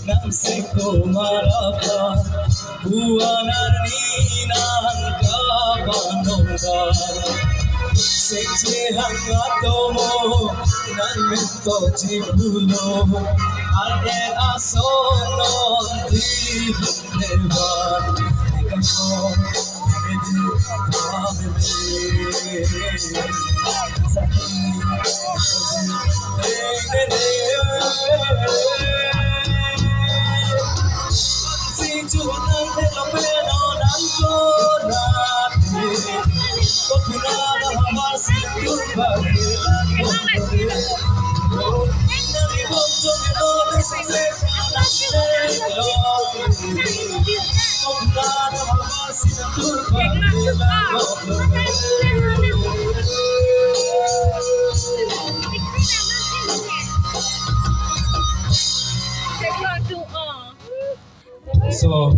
Namseko marapa buanar ninang kabanonga sekje hangatomo nan mento jibulo are asono dileva ekako edu So